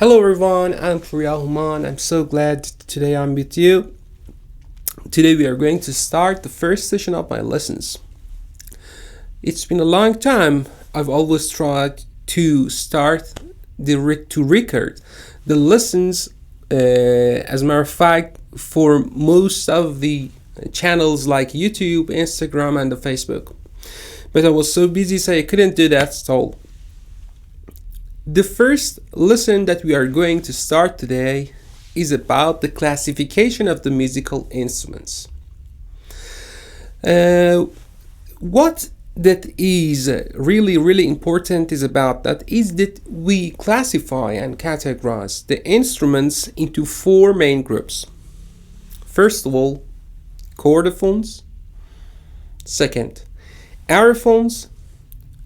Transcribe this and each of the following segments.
Hello everyone, I'm Hooman. I'm so glad today I'm with you. Today we are going to start the first session of my lessons. It's been a long time. I've always tried to start to record the lessons. As a matter of fact, for most of the channels like YouTube, Instagram, and the Facebook. But I was so busy, so I couldn't do that at all. The first lesson that we are going to start today is about the classification of the musical instruments. What that is really important is about that is that we classify and categorize the instruments into four main groups. First of all, chordophones. Second, aerophones.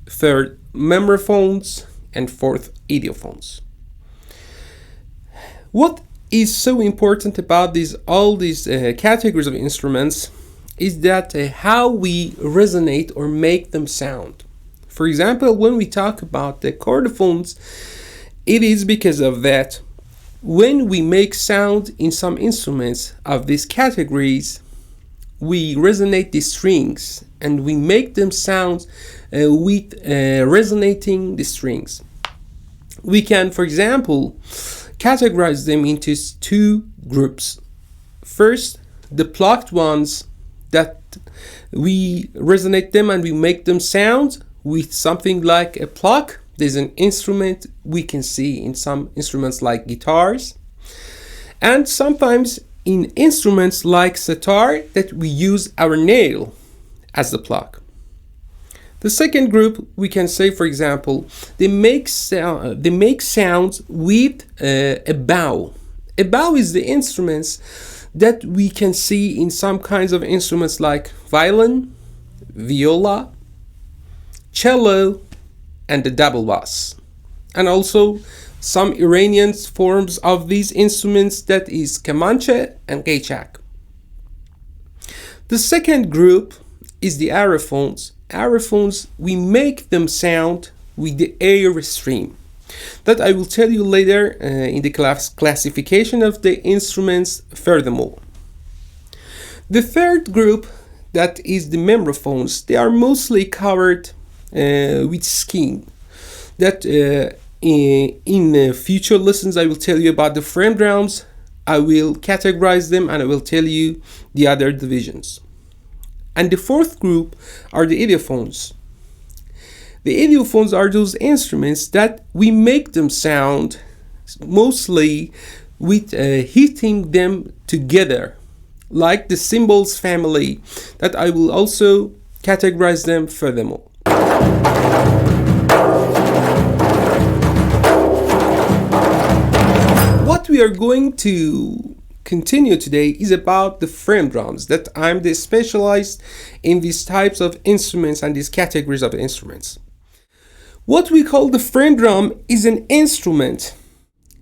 Third, membraphones. And fourth, idiophones. What is so important about all these categories of instruments is that how we resonate or make them sound. For example, when we talk about the chordophones, it is because of that when we make sound in some instruments of these categories, we resonate the strings and we make them sound with resonating the strings. We can, for example, categorize them into two groups. First, the plucked ones that we resonate them and we make them sound with something like a pluck. There's an instrument we can see in some instruments like guitars, and sometimes in instruments like sitar that we use our nail as the pluck. The second group, we can say, for example, they make sounds with a bow. A bow is the instruments that we can see in some kinds of instruments like violin, viola, cello, and the double bass. And also some Iranian forms of these instruments, that is kamanche and gaychak. The second group is the aerophones. Aerophones, we make them sound with the air stream. That I will tell you later in the classification of the instruments furthermore. The third group, that is the membraphones, they are mostly covered with skin. That in future lessons I will tell you about the frame drums. I will categorize them and I will tell you the other divisions. And the fourth group are the idiophones. The idiophones are those instruments that we make them sound mostly with hitting them together, like the cymbals family, that I will also categorize them furthermore. What we are going to continue today is about the frame drums, that I'm the specialized in these types of instruments and these categories of instruments. What we call the frame drum is an instrument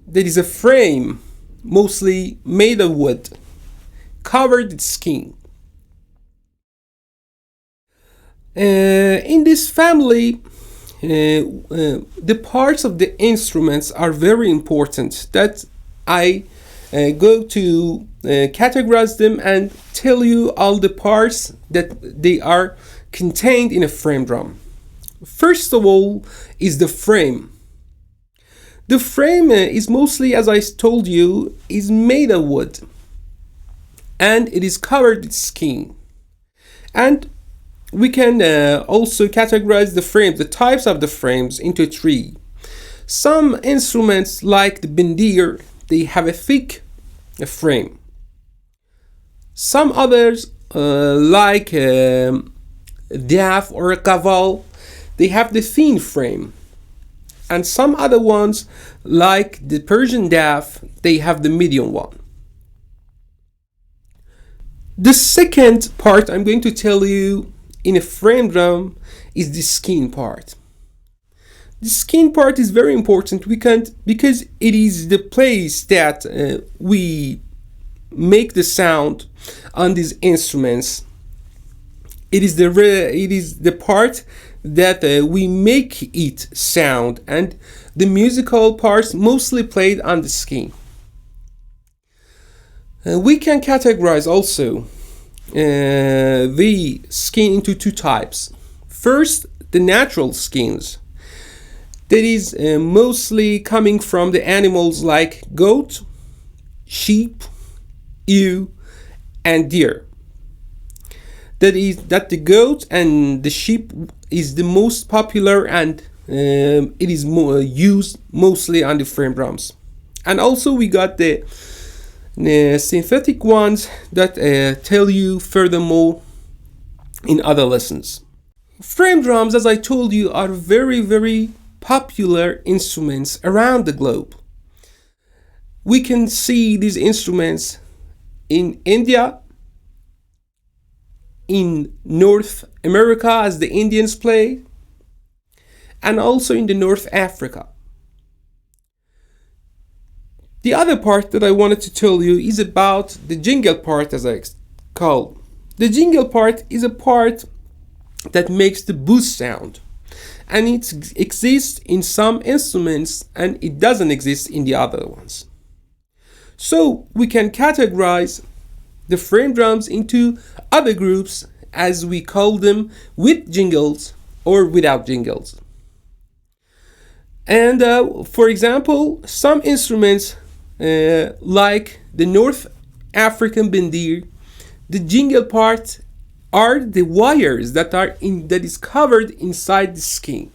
that is a frame mostly made of wood, covered with skin. In this family, the parts of the instruments are very important, that I go to categorize them and tell you all the parts that they are contained in a frame drum. First of all is the frame. The frame is mostly, as I told you, is made of wood and it is covered with skin. And we can also categorize the frames, the types of the frames, into three. Some instruments like the bendir, they have a thick frame. Some others like daf or a kaval, they have the thin frame. And some other ones like the Persian daf, they have the medium one. The second part I'm going to tell you in a frame drum is the skin part. The skin part is very important because it is the place that we make the sound on these instruments. It is the part that we make it sound, and the musical parts mostly played on the skin. We can categorize also the skin into two types. First, the natural skins, that is mostly coming from the animals like goat, sheep, ewe, and deer. That the goat and the sheep is the most popular, and it is used mostly on the frame drums. And also we got the synthetic ones that tell you furthermore in other lessons. Frame drums, as I told you, are very, very popular instruments around the globe. We can see these instruments in India, in North America as the Indians play, and also in the North Africa. The other part that I wanted to tell you is about the jingle part, as I call. The jingle part is a part that makes the boost sound, and it exists in some instruments and it doesn't exist in the other ones. So we can categorize the frame drums into other groups, as we call them, with jingles or without jingles. And for example, some instruments like the North African bendir, the jingle part are the wires that is covered inside the skin.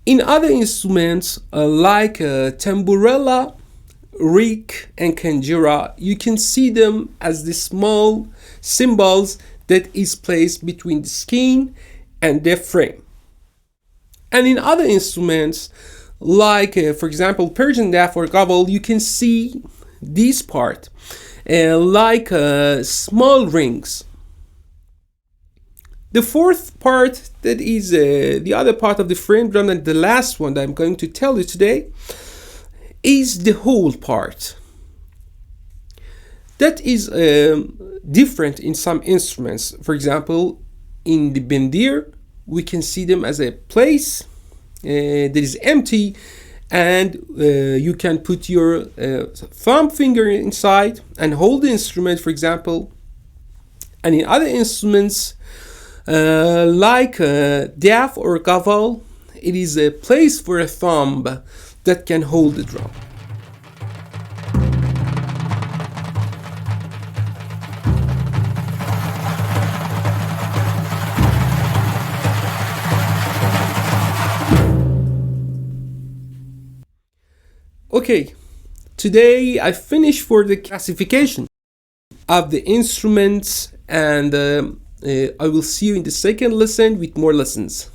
In other instruments like tamburella, reek, and kanjira, you can see them as the small cymbals that is placed between the skin and the frame. And in other instruments like for example Persian daf or gabal, you can see this part like small rings. The fourth part, that is the other part of the frame drum, and the last one that I'm going to tell you today, is the whole part. That is different in some instruments. For example, in the bendir, we can see them as a place that is empty, and you can put your thumb finger inside and hold the instrument, for example. And in other instruments like daf or gaval, it is a place for a thumb that can hold the drum. Okay, today I finished for the classification of the instruments, and I will see you in the second lesson with more lessons.